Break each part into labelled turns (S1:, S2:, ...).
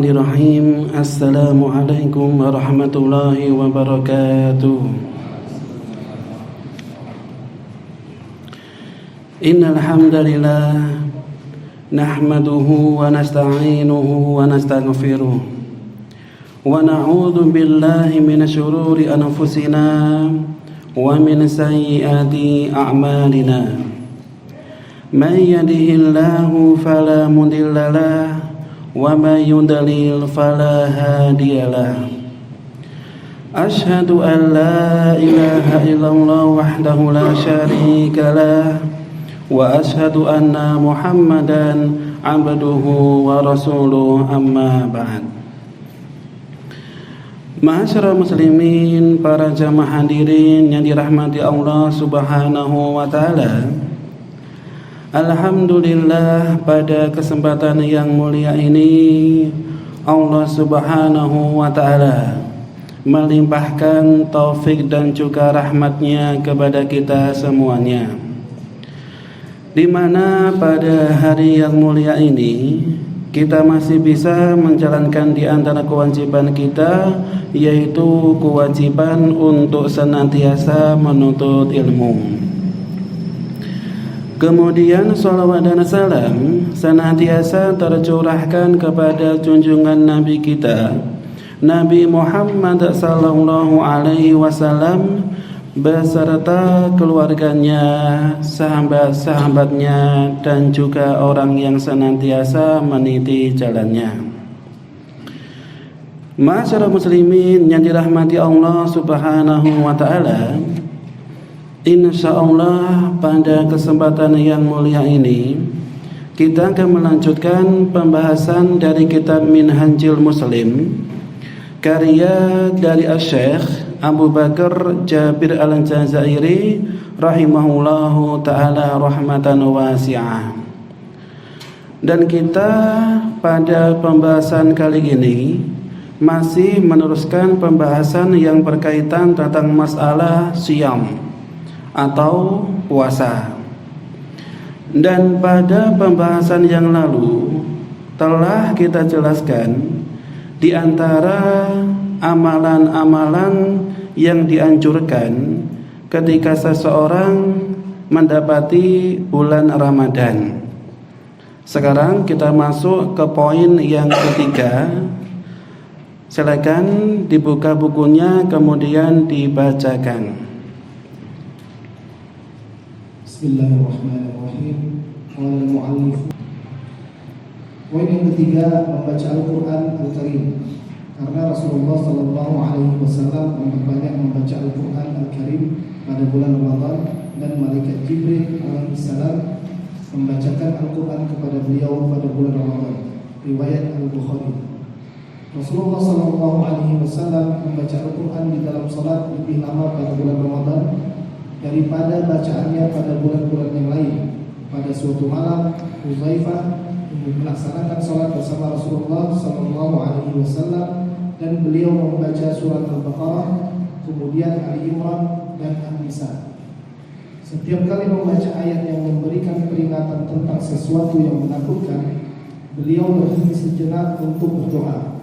S1: Bismillahirrahmanirrahim. Assalamualaikum warahmatullahi wabarakatuh. Innal hamdalillah nahmaduhu wa nasta'inuhu wa nastaghfiruh wa na'udzu billahi minasy syururi anfusina wa min sayyiati a'malina. May yahdihillahu fala mudilla lahu wa may yudlil fala hadiyalah. Asyhadu an la ilaha illallah wahdahu la syarika lah wa asyhadu anna Muhammadan abduhu wa rasuluh, amma ba'd. Ma'asyiral muslimin, para jamaah hadirin yang dirahmati Allah Subhanahu wa taala. Alhamdulillah, pada kesempatan yang mulia ini Allah Subhanahu wa ta'ala melimpahkan taufik dan juga rahmatnya kepada kita semuanya, di mana pada hari yang mulia ini kita masih bisa menjalankan di antara kewajiban kita, yaitu kewajiban untuk senantiasa menuntut ilmu. Kemudian salawat dan salam senantiasa tercurahkan kepada junjungan Nabi kita, Nabi Muhammad sallallahu alaihi wasallam, beserta keluarganya, sahabat-sahabatnya, dan juga orang yang senantiasa meniti jalannya. Ma'asyiral muslimin yang dirahmati Allah Subhanahu wa taala, insyaallah pada kesempatan yang mulia ini kita akan melanjutkan pembahasan dari kitab Minhajul Muslim, karya dari Asy-Syaikh Abu Bakar Jabir Al-Jazairi rahimahullahu taala rahmatan wasi'ah. Dan kita pada pembahasan kali ini masih meneruskan pembahasan yang berkaitan tentang masalah siyam atau puasa. Dan pada pembahasan yang lalu telah kita jelaskan di antara amalan-amalan yang dianjurkan ketika seseorang mendapati bulan Ramadan. Sekarang kita masuk ke poin yang ketiga. Silakan dibuka bukunya kemudian dibacakan.
S2: Bismillahirrahmanirrahim. Qala al-mu'allif. Poin yang ketiga, membaca Al-Quran Al-Karim. Karena Rasulullah sallallahu alaihi wasallam memperbanyak membaca Al-Quran Al-Karim pada bulan Ramadan, dan malaikat Jibril alaihi salam membacakan Al-Quran kepada beliau pada bulan Ramadan. Riwayat Al-Bukhari. Rasulullah sallallahu alaihi wasallam membaca Al-Quran di dalam salat lebih lama pada bulan Ramadan daripada bacaannya pada bulan-bulan yang lain. Pada suatu malam, Hudzaifah melaksanakan salat bersama Rasulullah sallallahu alaihi wasallam, dan beliau membaca surat Al-Baqarah, kemudian Ali Imran dan An-Nisa. Setiap kali membaca ayat yang memberikan peringatan tentang sesuatu yang menakutkan, beliau berhenti sejenak untuk berdoa.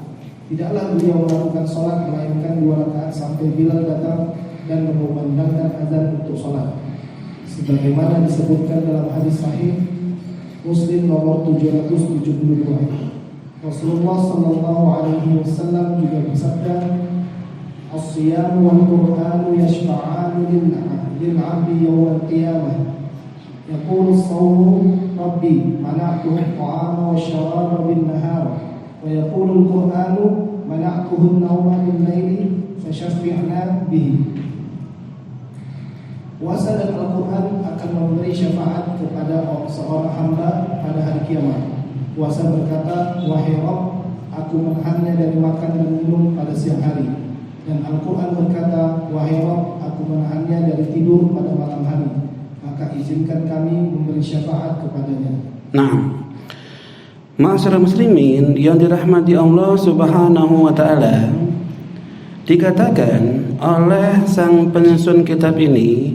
S2: Tidaklah beliau melakukan salat melainkan 2 rakaat sampai Bilal datang dan mengumandangkan azan untuk salat, sebagaimana disebutkan dalam hadis sahih Muslim nomor 772. Rasulullah sallallahu alaihi wasallam juga bersabda, "As-siyam wal Qur'an yashfa'an lil-'abdi yawm al-qiyamah. Yaqulu as-sawmu rabbi mana'tuhu at-ta'ama wash-sharaba bin-nahar, wa yaqulu al-Qur'anu mana'tuhu an-nawma bil-laili fashaffi'na bihi." Puasa dan Al-Quran akan memberi syafaat kepada seorang hamba pada hari kiamat. Puasa berkata, "Wahai Rabb, aku menahannya dari makan dan minum pada siang hari." Dan Al-Quran berkata, "Wahai Rabb, aku menahannya dari tidur pada malam hari. Maka izinkan kami memberi syafaat kepadanya."
S1: Nah, ma'asyiral muslimin yang dirahmati Allah Subhanahu wa taala, dikatakan oleh sang penyusun kitab ini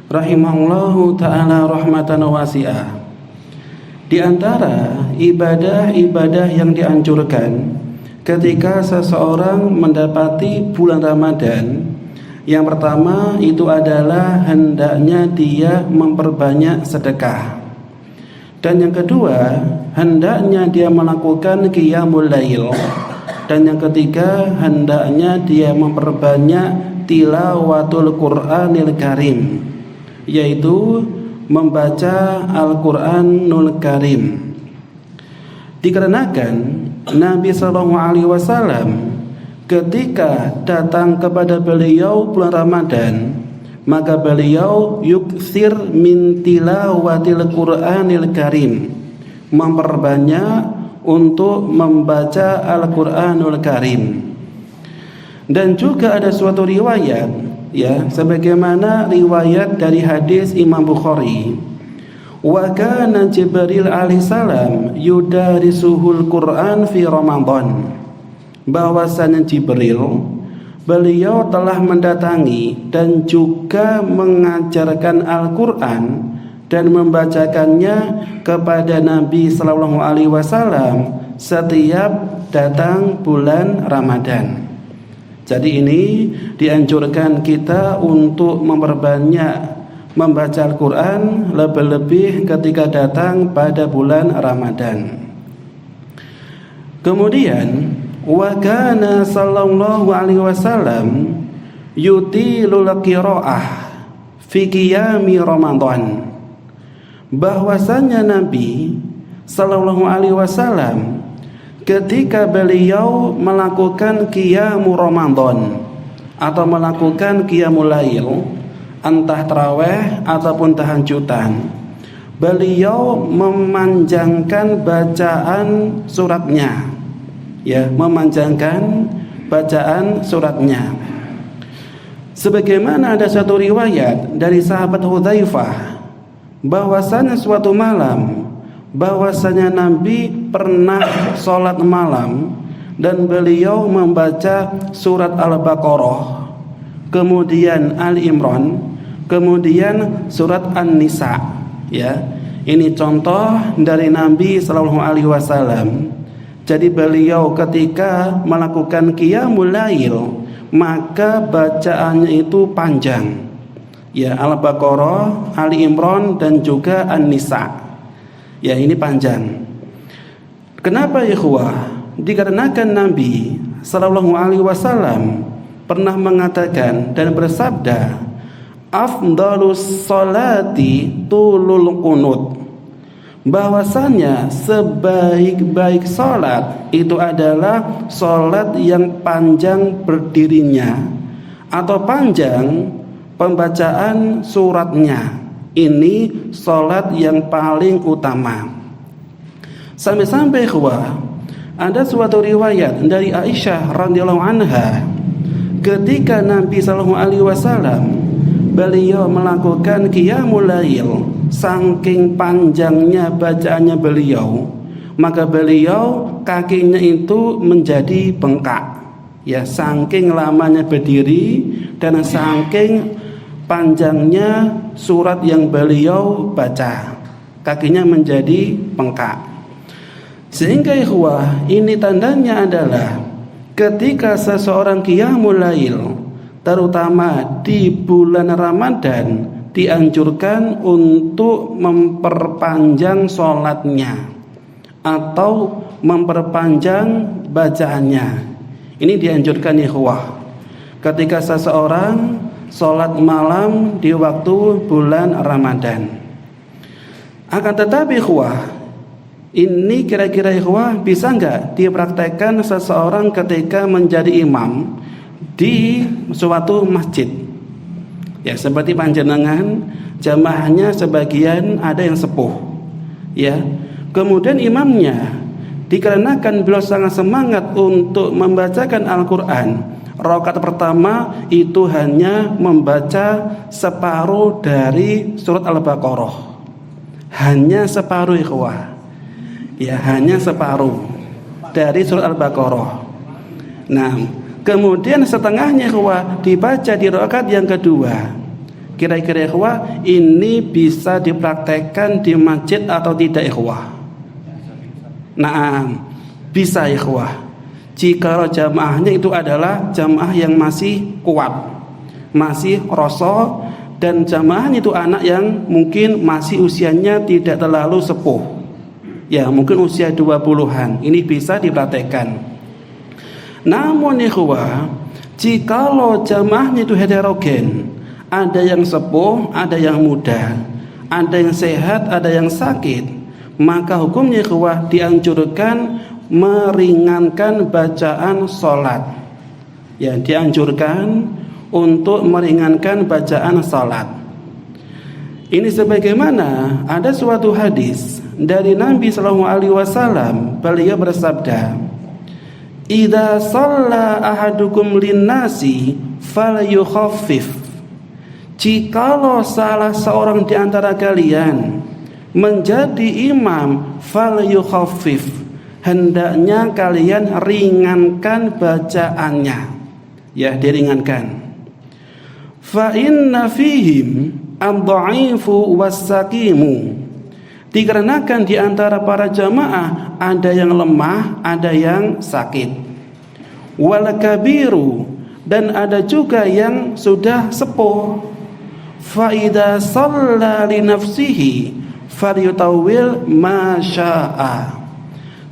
S1: rahimahullahu ta'ala rahmatan wasi'ah, di antara ibadah-ibadah yang dianjurkan ketika seseorang mendapati bulan Ramadan, yang pertama itu adalah hendaknya dia memperbanyak sedekah. Dan yang kedua, hendaknya dia melakukan qiyamul lail. Dan yang ketiga, hendaknya dia memperbanyak tilawatul Qur'anil Karim, yaitu membaca Al-Qur'anul Karim. Dikarenakan Nabi SAW ketika datang kepada beliau bulan Ramadan, maka beliau yukthir min tilawatil Qur'anil Karim, memperbanyak untuk membaca Al-Qur'anul Karim. Dan juga ada suatu riwayat, ya, sebagaimana riwayat dari hadis Imam Bukhari, wa kana Jibril alaihissalam yudarisuhul Qur'an fi Ramadan, bahwasanya Jibril beliau telah mendatangi dan juga mengajarkan Al-Qur'an dan membacakannya kepada Nabi sallallahu alaihi wasallam setiap datang bulan Ramadan. Jadi ini dianjurkan kita untuk memperbanyak membaca Al-Qur'an, lebih-lebih ketika datang pada bulan Ramadan. Kemudian wa kana sallallahu alaihi wasallam yutilul qiraah fi qiyami Ramadan, bahwasanya Nabi sallallahu alaihi wasallam ketika beliau melakukan qiyamul Ramadan atau melakukan qiyamul lail, entah tarawih ataupun tahajjudan, beliau memanjangkan bacaan suratnya, ya, memanjangkan bacaan suratnya. Sebagaimana ada satu riwayat dari sahabat Hudzaifah bahwasanya suatu malam bahwasanya Nabi pernah sholat malam dan beliau membaca surat Al-Baqarah, kemudian Ali Imran, kemudian surat An-Nisa. Ya, ini contoh dari Nabi Sallallahu Alaihi Wasallam. Jadi beliau ketika melakukan qiyamul lail, maka bacaannya itu panjang. Ya, Al-Baqarah, Ali Imran dan juga An-Nisa. Ya, ini panjang. Kenapa ya ikhwah? Dikarenakan Nabi Sallallahu Alaihi Wasallam pernah mengatakan dan bersabda, afdalus sholati tulul qunut, bahwasanya sebaik-baik salat itu adalah salat yang panjang berdirinya atau panjang pembacaan suratnya. Ini salat yang paling utama. Sampai-sampai ikhwah, ada suatu riwayat dari Aisyah radhiyallahu anha, ketika Nabi sallallahu alaihi wasallam beliau melakukan qiyamul lail, saking panjangnya bacaannya beliau, maka beliau kakinya itu menjadi bengkak. Ya, saking lamanya berdiri dan saking panjangnya surat yang beliau baca, kakinya menjadi bengkak. Sehingga ikhwah, ini tandanya adalah ketika seseorang qiyamul lail, terutama di bulan Ramadan, dianjurkan untuk memperpanjang sholatnya atau memperpanjang bacaannya. Ini dianjurkan ikhwah ketika seseorang sholat malam di waktu bulan Ramadan. Akan tetapi ikhwah, ini kira-kira ikhwah bisa nggak dipraktekkan seseorang ketika menjadi imam di suatu masjid? Ya, seperti panjenengan jamaahnya sebagian ada yang sepuh, ya. Kemudian imamnya dikarenakan beliau sangat semangat untuk membacakan Al-Qur'an, rakaat pertama itu hanya membaca separuh dari surat Al-Baqarah. Hanya separuh ikhwah. Ya, hanya separuh dari surat Al-Baqarah. Nah, kemudian setengahnya ikhwah dibaca di rakaat yang kedua. Kira-kira ikhwah, ini bisa dipraktekkan di masjid atau tidak ikhwah? Nah, bisa ikhwah. Jika jamaahnya itu adalah jamaah yang masih kuat, masih rosok, dan jamaahnya itu anak yang mungkin masih usianya tidak terlalu sepuh, ya mungkin usia 20-an, ini bisa dipraktekkan. Namun ikhwah, jikalau jamaahnya itu heterogen, ada yang sepuh, ada yang muda, ada yang sehat, ada yang sakit, maka hukumnya ikhwah dianjurkan meringankan bacaan sholat. Ya, dianjurkan untuk meringankan bacaan sholat. Ini sebagaimana ada suatu hadis dari Nabi SAW, beliau bersabda, "Idza shalla ahadukum linnasi falyukhaffif." Jikalau salah seorang di antara kalian menjadi imam, falyukhaffif, hendaknya kalian ringankan bacaannya. Ya, diringankan. Fa inna fihim ad-dha'ifu was-saqimu. Dikarenakan di antara para jamaah ada yang lemah, ada yang sakit. Wal kabiru, dan ada juga yang sudah sepuh. Fa idza shalla li nafsihi falyutawwil ma syaa.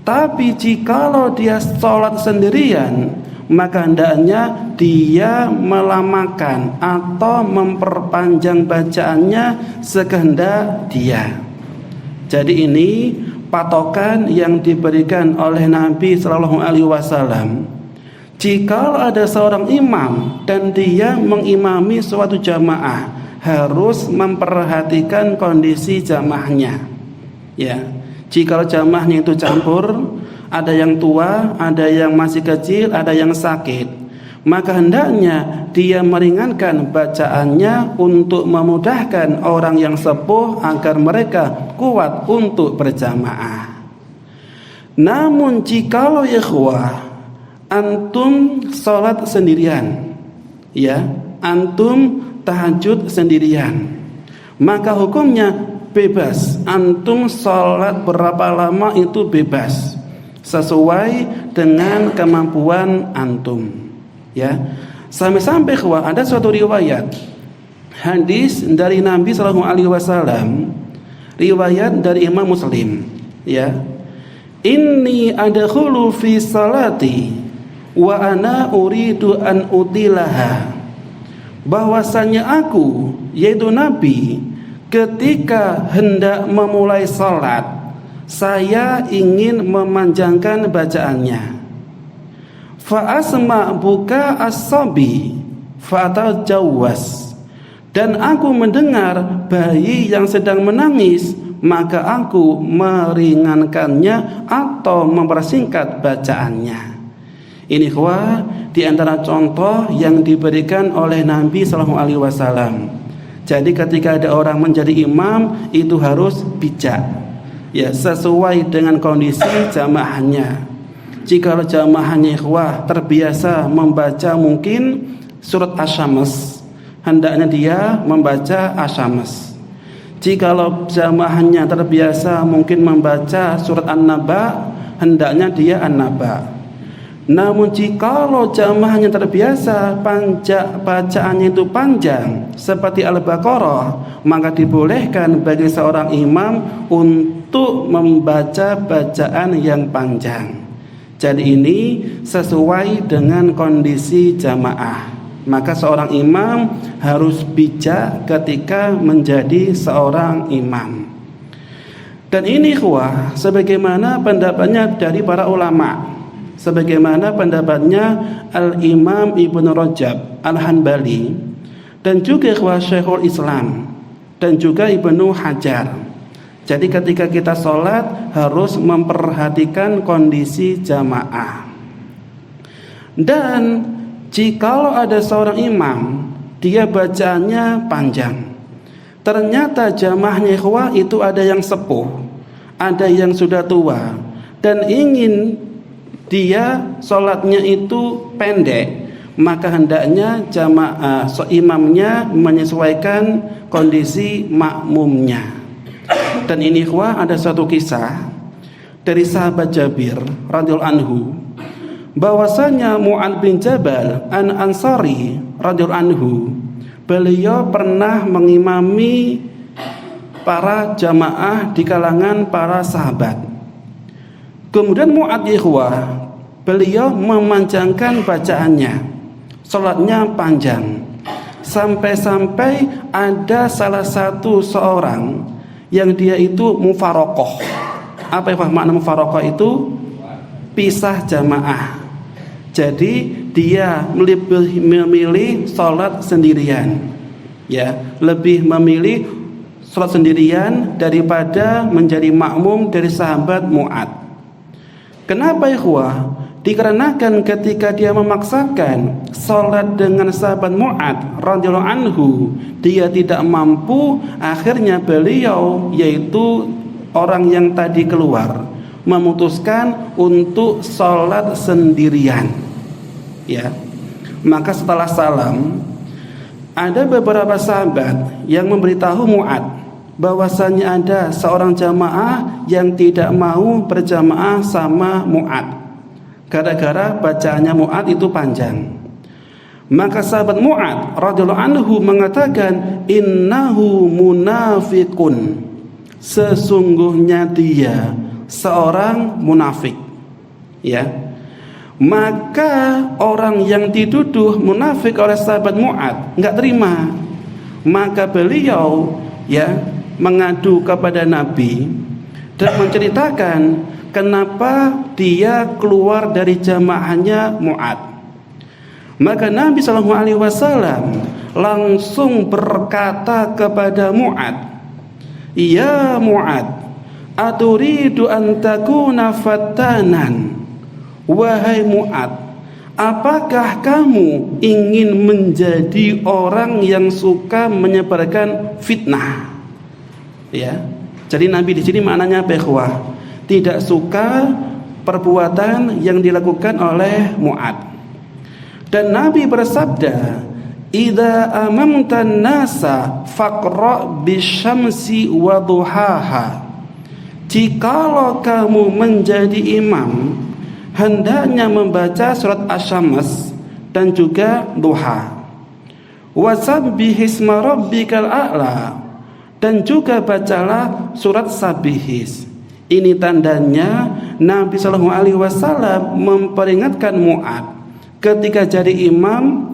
S1: Tapi jikalau dia sholat sendirian, maka hendaknya dia melamakan atau memperpanjang bacaannya sekehendak dia. Jadi ini patokan yang diberikan oleh Nabi Shallallahu Alaihi Wasallam. Jikalau ada seorang imam dan dia mengimami suatu jamaah, harus memperhatikan kondisi jamaahnya. Ya, jikalau jamaahnya itu campur, ada yang tua, ada yang masih kecil, ada yang sakit, maka hendaknya dia meringankan bacaannya untuk memudahkan orang yang sepuh agar mereka kuat untuk berjamaah. Namun jikalau ikhwah, antum sholat sendirian, ya, antum tahajud sendirian, maka hukumnya bebas. Antum sholat berapa lama itu bebas, sesuai dengan kemampuan antum. Ya, sampai-sampai ikhwah ada suatu riwayat hadis dari Nabi Sallallahu Alaihi Wasallam, riwayat dari Imam Muslim. Ya, inni adkhulu fi salati wa ana uridu an utilaha. Bahwasanya aku, yaitu Nabi, ketika hendak memulai salat, saya ingin memanjangkan bacaannya. Fa asma buka as-sabi fa atajawwas, dan aku mendengar bayi yang sedang menangis, maka aku meringankannya atau mempersingkat bacaannya. Ini di antara contoh yang diberikan oleh Nabi Sallallahu Alaihi Wasallam. Jadi ketika ada orang menjadi imam, itu harus bijak, ya, sesuai dengan kondisi jamaahnya. Jika jamaahnya terbiasa membaca mungkin surat Asy-Syams, hendaknya dia membaca Asy-Syams. Jikalau jamaahnya terbiasa mungkin membaca surat An-Naba, hendaknya dia An-Naba. Namun jikalau jamaahnya terbiasa bacaannya itu panjang seperti Al-Baqarah, maka dibolehkan bagi seorang imam untuk membaca bacaan yang panjang. Jadi ini sesuai dengan kondisi jamaah. Maka seorang imam harus bijak ketika menjadi seorang imam. Dan ini sebagaimana pendapatnya dari para ulama, sebagaimana pendapatnya Al-Imam Ibnu Rajab Al-Hanbali, dan juga Syekhul Islam, dan juga Ibnu Hajar. Jadi ketika kita sholat harus memperhatikan kondisi jamaah. Dan jikalau ada seorang imam, dia bacaannya panjang, ternyata jamaahnya itu ada yang sepuh, ada yang sudah tua, dan ingin dia sholatnya itu pendek, maka hendaknya imamnya menyesuaikan kondisi makmumnya. Dan ini ada suatu kisah dari sahabat Jabir radhiyallahu anhu. bahwasanya Mu'adz bin Jabal An-Ansari radhiyallahu anhu, beliau pernah mengimami para jamaah di kalangan para sahabat. Kemudian Mu'adz ikhwah, beliau memanjangkan bacaannya, salatnya panjang, sampai-sampai ada salah satu seorang yang dia itu mufaraqah. Apa yang makna mufaraqah itu? Pisah jamaah. Jadi dia lebih memilih sholat sendirian, ya, lebih memilih sholat sendirian daripada menjadi makmum dari sahabat Mu'adz. Kenapa ikhwah? Dikarenakan ketika dia memaksakan sholat dengan sahabat Mu'adz radhiyallahu anhu, dia tidak mampu. Akhirnya beliau, yaitu orang yang tadi keluar, memutuskan untuk sholat sendirian. Ya, maka setelah salam, ada beberapa sahabat yang memberitahu Mu'adz bahwasanya ada seorang jamaah yang tidak mau berjamaah sama Mu'adz gara-gara bacaannya Mu'adz itu panjang. Maka sahabat Mu'adz radhiyallahu anhu mengatakan, innahu munafiqun, sesungguhnya dia seorang munafik. Ya, maka orang yang dituduh munafik oleh sahabat Mu'adz nggak terima. Maka beliau, ya, mengadu kepada Nabi dan menceritakan kenapa dia keluar dari jamaahnya Mu'adz. Maka Nabi SAW langsung berkata kepada Mu'adz, ya Mu'adz, aturidu an takuna fattanan. Wahai Mu'adz, apakah kamu ingin menjadi orang yang suka menyebarkan fitnah? Ya, jadi Nabi di sini maknanya ikhwah, tidak suka perbuatan yang dilakukan oleh Mu'adz. Dan Nabi bersabda, idza amamtan nasa faqra bisyamsi wa duhaha. Jikalau kamu menjadi imam, hendaknya membaca surat Asy-Syams dan juga duha. Wasabbihisma rabbikal a'la, dan juga bacalah surat Sabihis. Ini tandanya Nabi SAW memperingatkan Mu'adz ketika jadi imam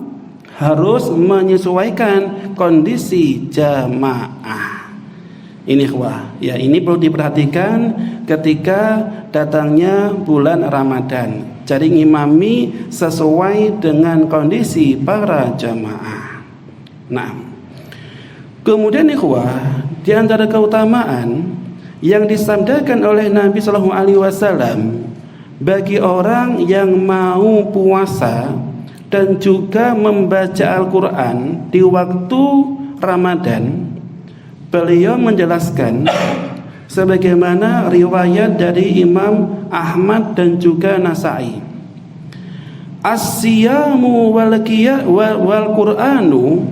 S1: harus menyesuaikan kondisi jamaah. Ini ya, ini perlu diperhatikan ketika datangnya bulan Ramadan. Jadi ngimami sesuai dengan kondisi para jamaah. Nah, kemudian ikhwah, di antara keutamaan yang disabdakan oleh Nabi SAW bagi orang yang mau puasa dan juga membaca Al-Quran di waktu Ramadan, beliau menjelaskan sebagaimana riwayat dari Imam Ahmad dan juga Nasa'i, as-siyamu wal Qur'anu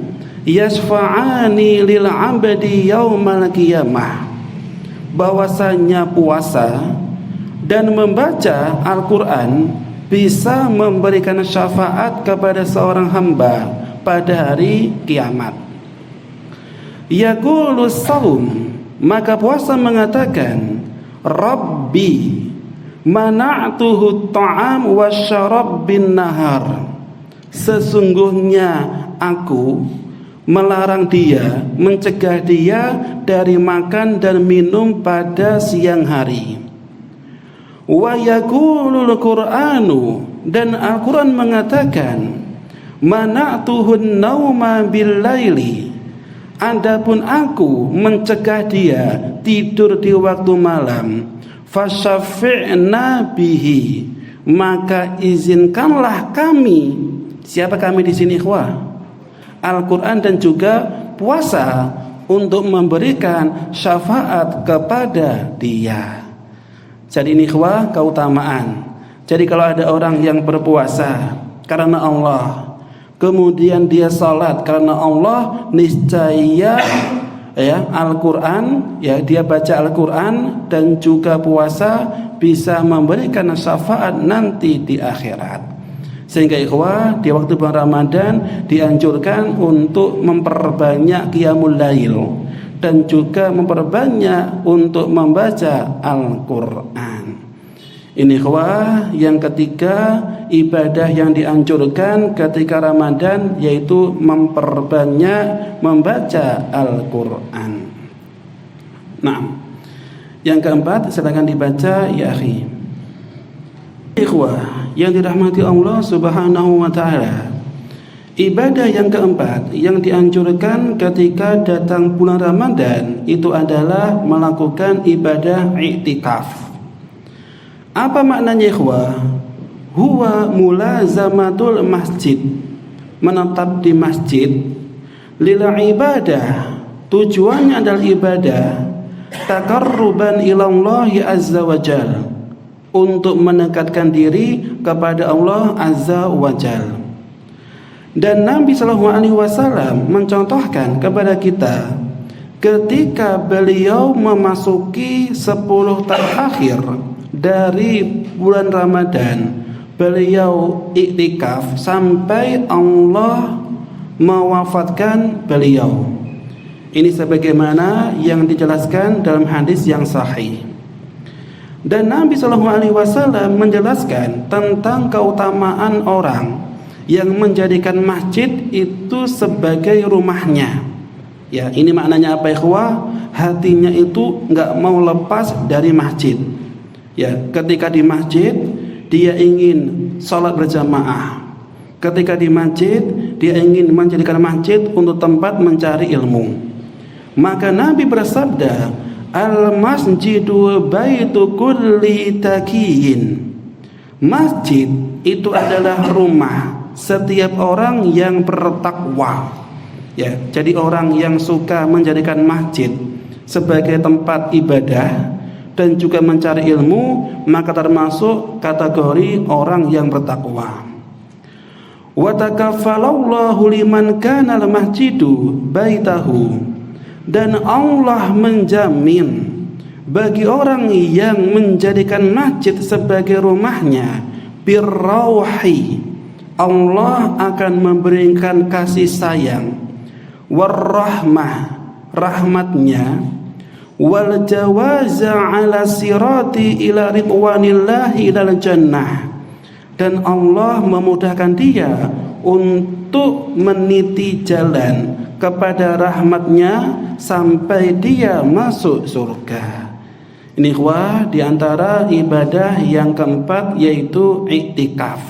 S1: yasfa'ani lil 'abdi yaumal qiyamah, bahwasanya puasa dan membaca Al-Quran bisa memberikan syafaat kepada seorang hamba pada hari kiamat. Yaqulu shaum, maka puasa mengatakan, Rabbi mana'tuhu ta'am wasyarab bin nahar, sesungguhnya aku melarang dia, mencegah dia dari makan dan minum pada siang hari. Wa yaqulul Qur'anu, dan Al-Quran mengatakan, mana'tuhun nauma bil laili, adapun aku mencegah dia tidur di waktu malam. Fasyafi'na bihi, maka izinkanlah kami. Siapa kami di sini ikhwah? Al-Quran dan juga puasa untuk memberikan syafaat kepada dia. Jadi ini ikhwah keutamaan. Jadi kalau ada orang yang berpuasa karena Allah, kemudian dia salat karena Allah, niscaya ya Al-Qur'an, ya dia baca Al-Qur'an dan juga puasa bisa memberikan syafaat nanti di akhirat. Sehingga ikhwah, di waktu bulan Ramadan dianjurkan untuk memperbanyak qiyamul lail dan juga memperbanyak untuk membaca Al-Qur'an. Ini ikhwah, yang ketiga ibadah yang dianjurkan ketika Ramadan yaitu memperbanyak membaca Al-Qur'an. Nah, yang keempat silakan dibaca ya akhi. Ikhwah yang dirahmati Allah Subhanahu wa taala. Ibadah yang keempat yang dianjurkan ketika datang bulan Ramadan itu adalah melakukan ibadah i'tikaf. Apa maknanya ikhwah? Huwa mulazamatul masjid, menetap di masjid, lil ibadah, tujuannya adalah ibadah, takarruban ilallahi azza wa jal, untuk mendekatkan diri kepada Allah azza wa jal. Dan Nabi SAW mencontohkan kepada kita ketika beliau memasuki 10 terakhir dari bulan Ramadan, beliau iktikaf sampai Allah mewafatkan beliau. Ini sebagaimana yang dijelaskan dalam hadis yang sahih. Dan Nabi SAW menjelaskan tentang keutamaan orang yang menjadikan masjid itu sebagai rumahnya. Ya, ini maknanya apa ikhwah? Hatinya itu nggak mau lepas dari masjid. Ya, ketika di masjid dia ingin sholat berjamaah. Ketika di masjid dia ingin menjadikan masjid untuk tempat mencari ilmu. Maka Nabi bersabda, al-masjidu baitu kulli taqiyin. Masjid itu adalah rumah setiap orang yang bertakwa. Ya, jadi orang yang suka menjadikan masjid sebagai tempat ibadah dan juga mencari ilmu, maka termasuk kategori orang yang bertakwa. Wa takaffalallahu liman kana al-masjidu baitahu, dan Allah menjamin bagi orang yang menjadikan masjid sebagai rumahnya, birrauhi, Allah akan memberikan kasih sayang, warrahmah, rahmatnya, wal jawaza ala sirati ila ridwanillahi ilal jannah, dan Allah memudahkan dia untuk meniti jalan kepada rahmatnya sampai dia masuk surga. Ini ikhwah, diantara ibadah yang keempat yaitu i'tikaf,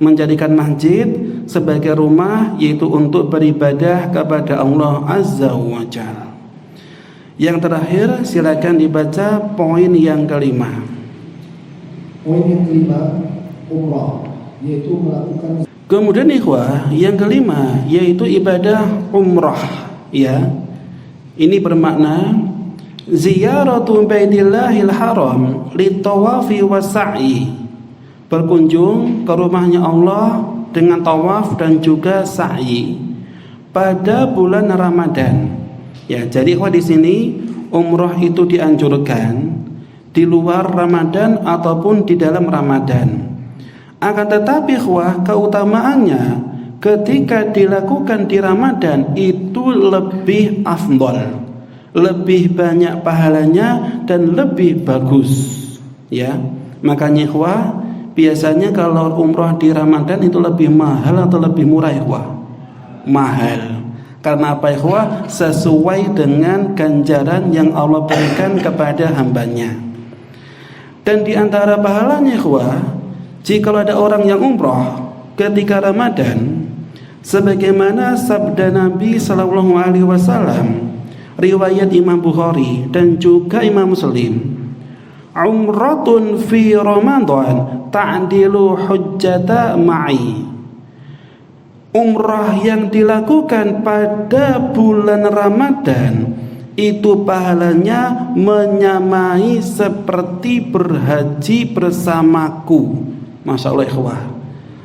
S1: menjadikan masjid sebagai rumah yaitu untuk beribadah kepada Allah azza wa jalla. Yang terakhir silakan dibaca poin yang kelima.
S2: Poin yang kelima, umrah, yaitu melakukan.
S1: Kemudian ikhwah, yang kelima yaitu ibadah umrah. Ya, ini bermakna ziyaratu baitillahil haram litawafi wassa'i, berkunjung ke rumahnya Allah dengan tawaf dan juga sa'i pada bulan Ramadan. Ya, jadi ikhwah di sini umrah itu dianjurkan di luar Ramadan ataupun di dalam Ramadan. Akan tetapi ikhwah, keutamaannya ketika dilakukan di Ramadan itu lebih afdol, lebih banyak pahalanya dan lebih bagus. Ya, makanya ikhwah, biasanya kalau umrah di Ramadan itu lebih mahal atau lebih murah ikhwah? Mahal. Karena apa ikhwah? Sesuai dengan ganjaran yang Allah berikan kepada hambanya. Dan di antara pahalanya ikhwah, jika ada orang yang umrah ketika Ramadan, sebagaimana sabda Nabi SAW, riwayat Imam Bukhari dan juga Imam Muslim, umratun fi Ramadan ta'dilu hujjata ma'i. Umrah yang dilakukan pada bulan Ramadan itu pahalanya menyamai seperti berhaji bersamaku. Masya Allah ikhwah,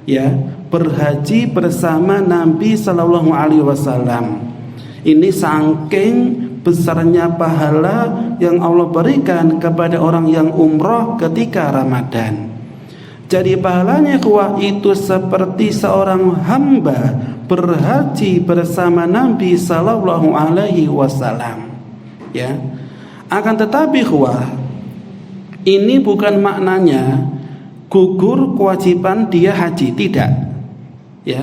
S1: ya, berhaji bersama Nabi SAW. Ini saking besarnya pahala yang Allah berikan kepada orang yang umroh ketika Ramadan. Jadi pahalanya ikhwah itu seperti seorang hamba berhaji bersama Nabi sallallahu alaihi wasallam. Ya. Akan tetapi ikhwah, ini bukan maknanya gugur kewajiban dia haji, tidak. Ya.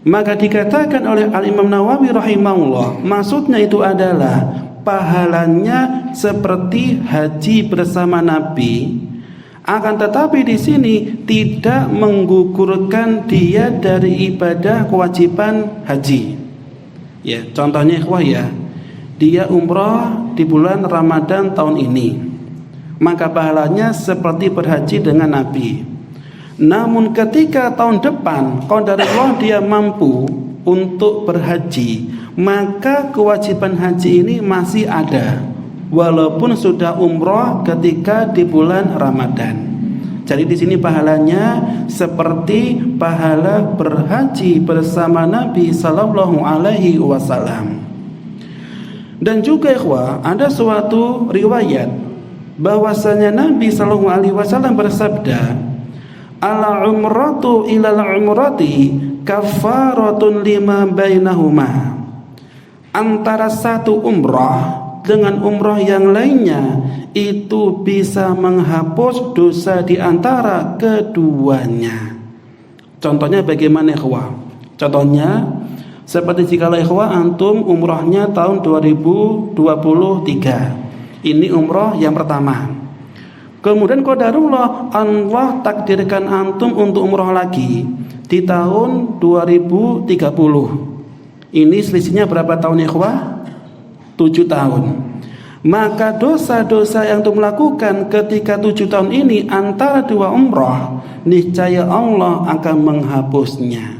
S1: Maka dikatakan oleh Al-Imam Nawawi rahimahullah, maksudnya itu adalah pahalanya seperti haji bersama Nabi. Akan tetapi di sini tidak menggugurkan dia dari ibadah kewajiban haji. Ya, contohnya ikhwah ya, dia umrah di bulan Ramadan tahun ini, maka pahalanya seperti berhaji dengan Nabi. Namun ketika tahun depan qadarullah dia mampu untuk berhaji, maka kewajiban haji ini masih ada, walaupun sudah umrah ketika di bulan Ramadan. Jadi di sini pahalanya seperti pahala berhaji bersama Nabi sallallahu alaihi wasallam. Dan juga ikhwah, ada suatu riwayat bahwasanya Nabi sallallahu alaihi wasallam bersabda, "Ala umratu ilal umrati kafaratun lima bainahuma." Antara satu umrah dengan umrah yang lainnya itu bisa menghapus dosa di antara keduanya. Contohnya bagaimana ikhwah? Contohnya seperti jika ikhwah antum umrahnya tahun 2023. Ini umrah yang pertama. Kemudian qadarullah Allah takdirkan antum untuk umrah lagi di tahun 2030. Ini selisihnya berapa tahun ikhwah? 7 tahun. Maka dosa-dosa yang antum lakukan ketika 7 tahun ini antara dua umrah, niscaya Allah akan menghapusnya.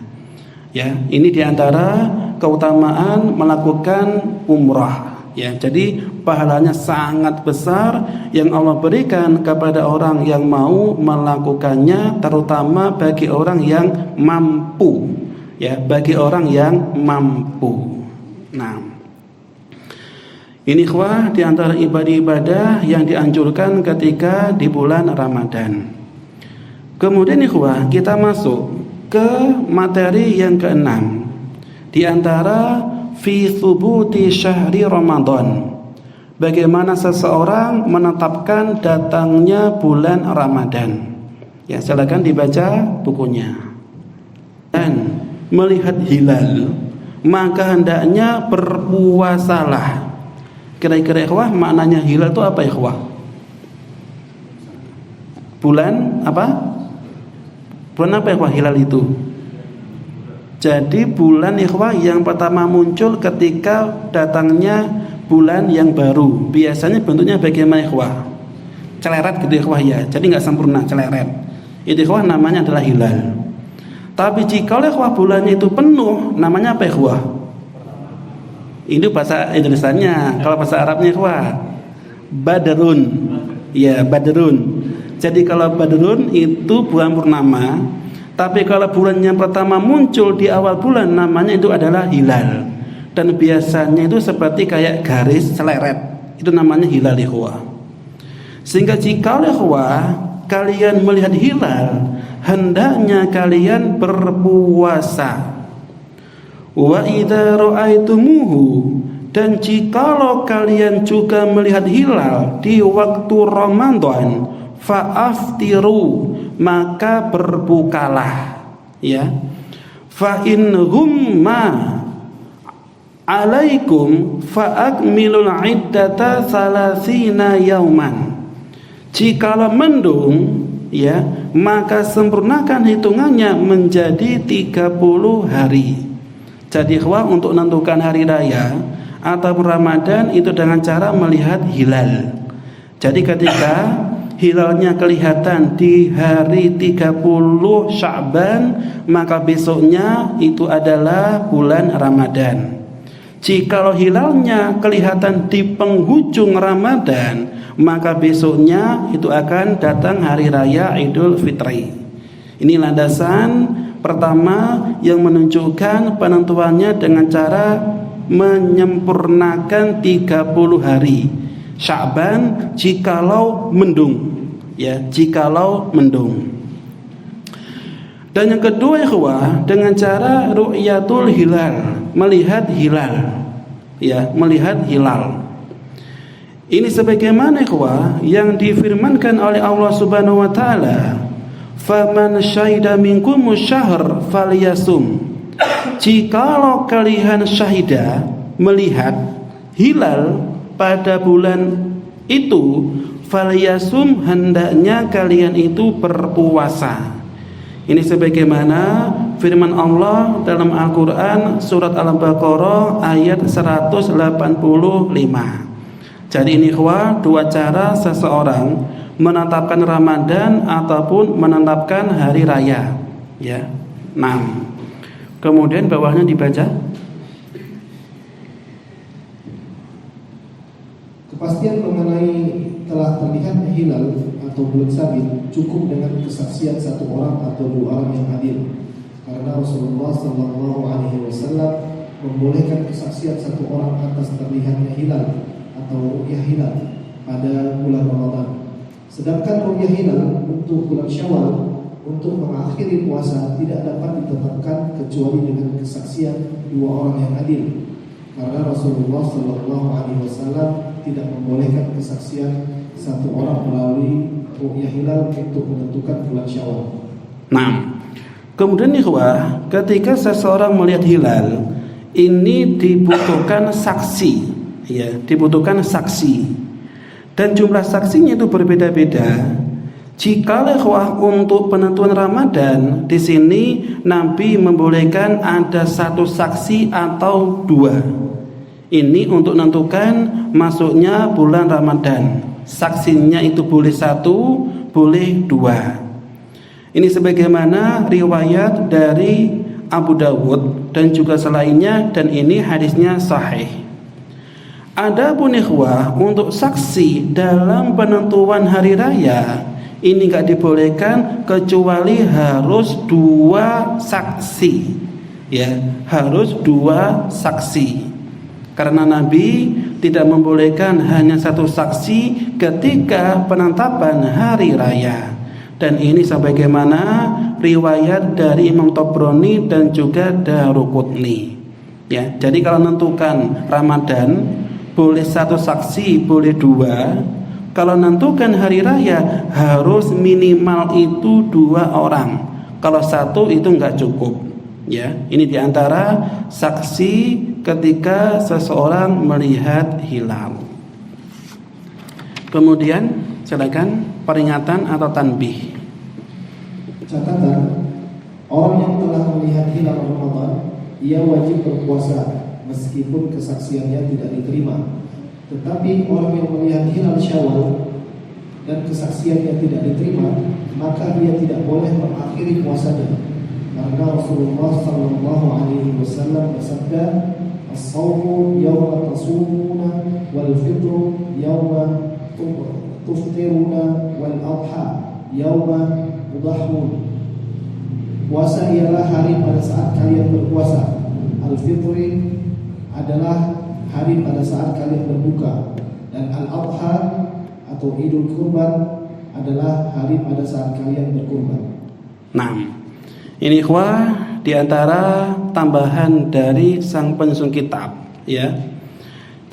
S1: Ya, ini diantara keutamaan melakukan umrah. Ya, jadi pahalanya sangat besar yang Allah berikan kepada orang yang mau melakukannya, terutama bagi orang yang mampu. Ya, bagi orang yang mampu. Nah, ini ikhwah di antara ibadah-ibadah yang dianjurkan ketika di bulan Ramadan. Kemudian ikhwah, kita masuk ke materi yang keenam. Di antara fi thubuti syahri Ramadan. Bagaimana seseorang menetapkan datangnya bulan Ramadan. Ya, silakan dibaca bukunya. Dan melihat hilal, maka hendaknya berpuasalah. Kira-kira ikhwah, maknanya hilal itu apa ikhwah? Bulan apa? Bulan apa ikhwah hilal itu? Jadi bulan ikhwah yang pertama muncul ketika datangnya bulan yang baru. Biasanya bentuknya bagaimana ikhwah? Celeret gitu ikhwah ya. Jadi nggak sempurna, celeret. Itu ikhwah namanya adalah hilal. Tapi jika ikhwah bulannya itu penuh, namanya apa ikhwah? Ini bahasa Indonesianya. Kalau bahasa Arabnya ikhwah, badrun. Ya, badrun. Jadi kalau badrun itu bulan purnama. Tapi kalau bulan yang pertama muncul di awal bulan, namanya itu adalah hilal. Dan biasanya itu seperti kayak garis seleret. Itu namanya hilal ikhwah. Sehingga jika ikhwah kalian melihat hilal, hendaknya kalian berpuasa. Wa idza ra'aitumuhu, dan jikalau kalian juga melihat hilal di waktu Ramadan, fa'aftiru, maka berbukalah. Ya, fa in humma alaikum fa'akmilul iddata salasina yauman. Jikalau mendung, ya, maka sempurnakan hitungannya menjadi 30 hari. Jadi ikhwah, untuk menentukan hari raya atau Ramadan itu dengan cara melihat hilal. Jadi ketika hilalnya kelihatan di hari 30 Sya'ban, maka besoknya itu adalah bulan Ramadan. Jikalau hilalnya kelihatan di penghujung Ramadan, maka besoknya itu akan datang hari raya Idul Fitri. Ini landasan pertama yang menunjukkan penentuannya dengan cara menyempurnakan 30 hari Sya'ban jikalau mendung, ya, jikalau mendung. Dan yang kedua ikhwah, dengan cara ru'yatul hilal, melihat hilal, ya, melihat hilal. Ini sebagaimana ikhwah yang difirmankan oleh Allah Subhanahu wa taala, "Faman syahida minkumus syahr falyasum." Jikalau kalian syahida, melihat hilal pada bulan itu, falyasum, hendaknya kalian itu berpuasa. Ini sebagaimana firman Allah dalam Al-Quran surat Al-Baqarah ayat 185. Jadi ini ikhwah, dua cara seseorang menetapkan Ramadan ataupun menetapkan hari raya, ya. Nah, kemudian bawahnya dibaca.
S2: Kepastian mengenai telah terlihatnya hilal atau bulan sabit cukup dengan kesaksian satu orang atau dua orang yang adil, karena Rasulullah SAW membolehkan kesaksian satu orang atas terlihatnya hilal atau ru'yah hilal pada bulan Ramadan. Sedangkan ru'yah hilal untuk bulan Syawal untuk mengakhiri puasa tidak dapat ditetapkan kecuali dengan kesaksian dua orang yang adil, karena Rasulullah SAW tidak membolehkan kesaksian satu orang melalui ru'yah hilal untuk menentukan bulan Syawal.
S1: Nah, kemudian ikhwah, ketika seseorang melihat hilal, ini dibutuhkan saksi, ya, dibutuhkan saksi. Dan jumlah saksinya itu berbeda-beda. Jika ikhwah untuk penentuan Ramadan, di sini Nabi membolehkan ada satu saksi atau dua. Ini untuk menentukan masuknya bulan Ramadan. Saksinya itu boleh satu, boleh dua. Ini sebagaimana riwayat dari Abu Dawud dan juga selainnya, dan ini hadisnya sahih. Adapun ikhwah untuk saksi dalam penentuan hari raya, ini enggak dibolehkan kecuali harus dua saksi, ya, harus dua saksi. Karena Nabi tidak membolehkan hanya satu saksi ketika penetapan hari raya. Dan ini sebagaimana riwayat dari Imam Tabrani dan juga Daruqutni. Ya, jadi kalau menentukan Ramadan boleh satu saksi, boleh dua. Kalau menentukan hari raya harus minimal itu dua orang. Kalau satu itu enggak cukup. Ya, ini diantara saksi ketika seseorang melihat hilal. Kemudian silakan peringatan atau tanbih.
S2: Catatan, orang yang telah melihat hilal Ramadan, ia wajib berpuasa meskipun kesaksiannya tidak diterima. Tetapi orang yang melihat hilal Syawal dan kesaksiannya tidak diterima, maka dia tidak boleh mengakhiri puasanya. Karena Rasulullah SAW bersabda, "As-sawmu yawma tasumuna wal fitru yawma tuftiruna wal adha yawma tudahun." Puasa ialah hari pada saat kalian berpuasa. Al-fitri adalah hari pada saat kalian berbuka, dan al-adha atau Idul Kurban adalah hari pada saat kalian berkurban.
S1: Nah, ini ikhwah diantara tambahan dari sang penyusun kitab, ya.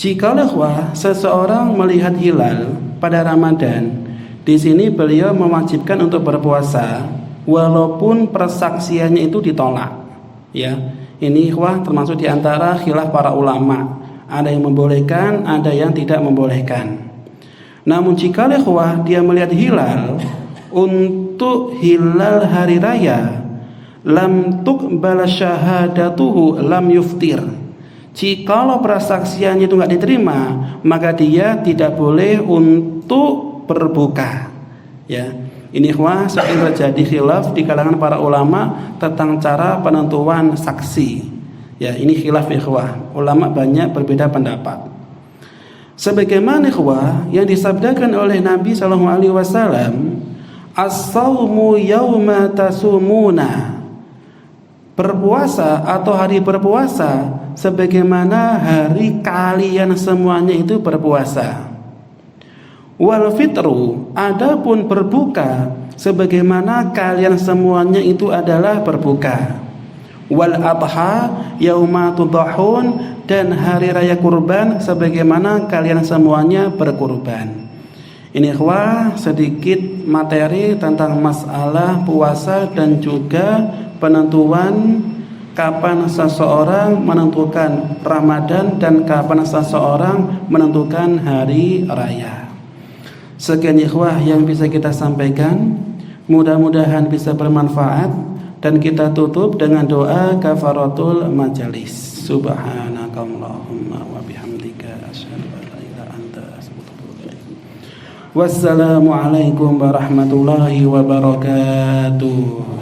S1: Jika ikhwah seseorang melihat hilal pada Ramadan, di sini beliau mewajibkan untuk berpuasa walaupun persaksiannya itu ditolak, ya. Ini ikhwah termasuk diantara khilaf para ulama. Ada yang membolehkan, ada yang tidak membolehkan. Namun jika ikhwah dia melihat hilal untuk hilal hari raya, lam tuqbal syahadatuhu lam yuftir. Jikalau persaksiannya itu enggak diterima, maka dia tidak boleh untuk berbuka. Ya, ini ikhwah sering terjadi khilaf di kalangan para ulama tentang cara penentuan saksi. Ya, ini khilaf ikhwah. Ulama banyak berbeda pendapat. Sebagaimana ikhwah yang disabdakan oleh Nabi SAW, as-sawmu yawma tasumuna. berpuasa atau hari berpuasa sebagaimana hari kalian semuanya itu berpuasa. Wal fitru, adapun berbuka sebagaimana kalian semuanya itu adalah berbuka. Wal adha yauma tudhahun, dan hari raya kurban sebagaimana kalian semuanya berkurban. Ini ikhwah sedikit materi tentang masalah puasa dan juga penentuan kapan seseorang menentukan Ramadan dan kapan seseorang menentukan hari raya. Sekian ikhwah yang bisa kita sampaikan, mudah-mudahan bisa bermanfaat, dan kita tutup dengan doa kafaratul majalis. Subhanakallahumma wa bihamdika asyhadu an la ilaha illa anta astaghfiruka wa atubu ilaik. Wassalamu alaikum warahmatullahi wabarakatuh.